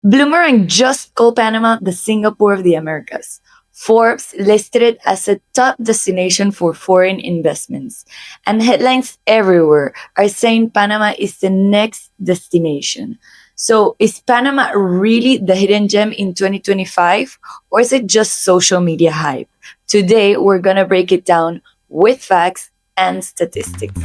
Bloomerang just called Panama the Singapore of the Americas. Forbes listed it as a top destination for foreign investments. And headlines everywhere are saying Panama is the next destination. So, is Panama really the hidden gem in 2025, or is it just social media hype? Today, we're going to break it down with facts and statistics.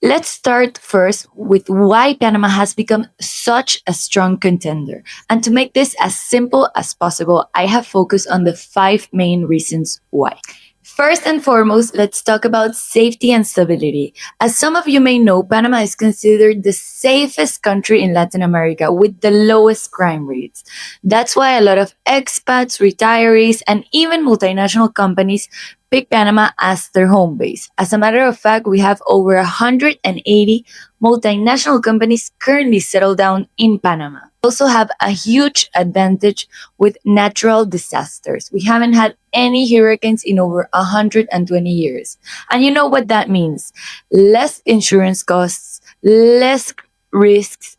Let's start first with why Panama has become such a strong contender. And to make this as simple as possible, I have focused on the five main reasons why. First and foremost, let's talk about safety and stability. As some of you may know, Panama is considered the safest country in Latin America with the lowest crime rates. That's why a lot of expats, retirees, and even multinational companies pick Panama as their home base. As a matter of fact, we have over 180 multinational companies currently settled down in Panama. We also have a huge advantage with natural disasters. We haven't had any hurricanes in over 120 years. And you know what that means? Less insurance costs, less risks,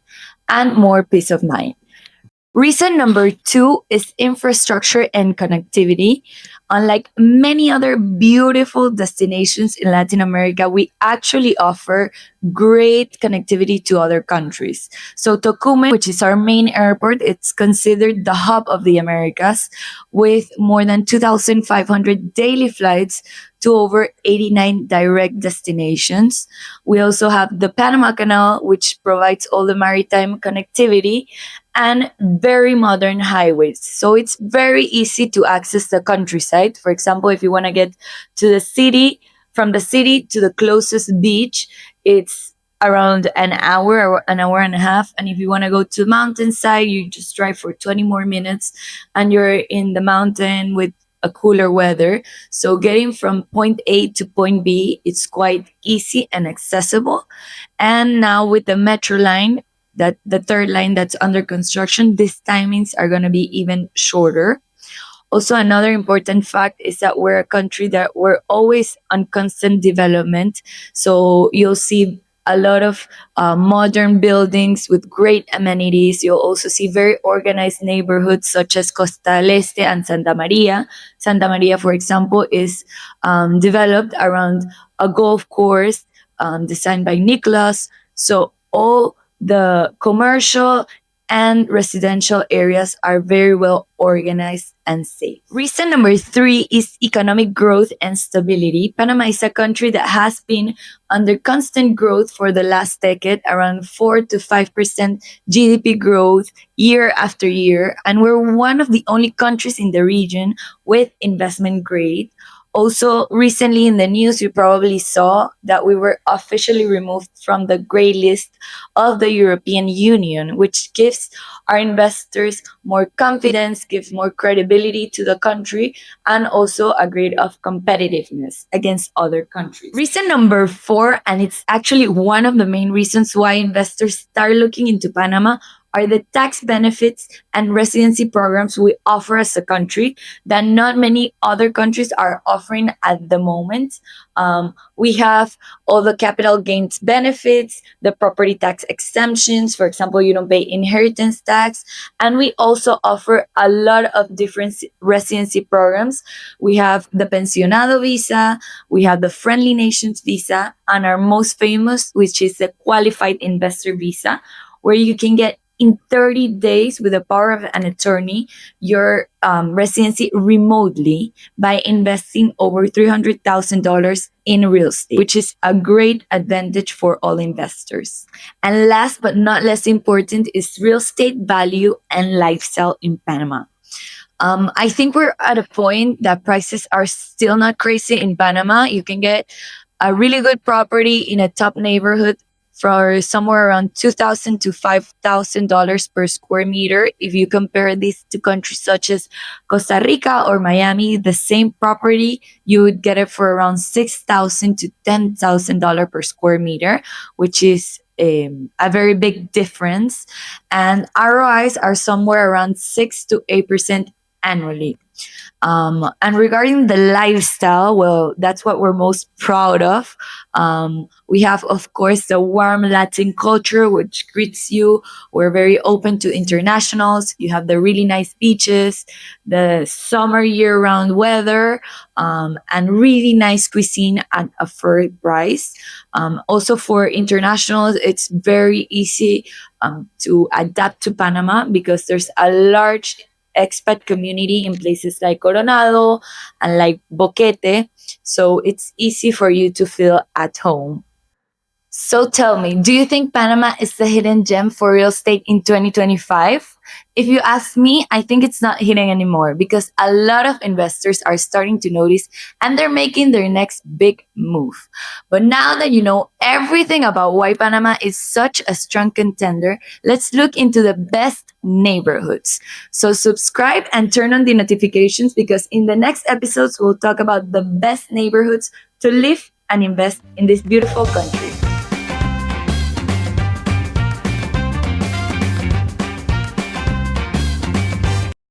and more peace of mind. Reason number two is infrastructure and connectivity. Unlike many other beautiful destinations in Latin America, we actually offer great connectivity to other countries. So Tocumen, which is our main airport, it's considered the hub of the Americas with more than 2,500 daily flights to over 89 direct destinations. We also have the Panama Canal, which provides all the maritime connectivity and very modern highways. So it's very easy to access the countryside. For example, if you want to get to the city, from the city to the closest beach, it's around an hour or an hour and a half. And if you want to go to the mountainside, you just drive for 20 more minutes and you're in the mountain with a cooler weather. So getting from point A to point B, it's quite easy and accessible. And now with the metro line, that the third line that's under construction, these timings are going to be even shorter. Also, another important fact is that we're a country that we're always on constant development. So you'll see a lot of modern buildings with great amenities. You'll also see very organized neighborhoods such as Costa del Este and Santa Maria. Santa Maria, for example, is developed around a golf course designed by Nicholas. So all the commercial and residential areas are very well organized and safe. Reason number three is economic growth and stability. Panama is a country that has been under constant growth for the last decade, around 4 to 5% GDP growth year after year. And we're one of the only countries in the region with investment grade. Also, recently in the news, you probably saw that we were officially removed from the gray list of the European Union, which gives our investors more confidence, gives more credibility to the country, and also a grade of competitiveness against other countries. Reason number four, and it's actually one of the main reasons why investors start looking into Panama, are the tax benefits and residency programs we offer as a country that not many other countries are offering at the moment. We have all the capital gains benefits, the property tax exemptions. For example, you don't pay inheritance tax. And we also offer a lot of different residency programs. We have the Pensionado visa, we have the Friendly Nations visa, and our most famous, which is the Qualified Investor visa, where you can get in 30 days with the power of an attorney your residency remotely by investing over $300,000 in real estate, which is a great advantage for all investors. And last but not less important is real estate value and lifestyle in Panama. I think we're at a point that prices are still not crazy in Panama. You can get a really good property in a top neighborhood for somewhere around $2,000 to $5,000 per square meter. If you compare this to countries such as Costa Rica or Miami, the same property, you would get it for around $6,000 to $10,000 per square meter, which is a very big difference. And ROIs are somewhere around 6 to 8% annually. And regarding the lifestyle, well, that's what we're most proud of. We have, of course, the warm Latin culture, which greets you. We're very open to internationals. You have the really nice beaches, the summer year round weather, and really nice cuisine at a fair price. Also, for internationals, it's very easy to adapt to Panama because there's a large expat community in places like Coronado and like Boquete. So it's easy for you to feel at home. So tell me, do you think Panama is the hidden gem for real estate in 2025? If you ask me, I think it's not hidden anymore because a lot of investors are starting to notice and they're making their next big move. But now that you know everything about why Panama is such a strong contender, let's look into the best neighborhoods. So subscribe and turn on the notifications because in the next episodes, we'll talk about the best neighborhoods to live and invest in this beautiful country.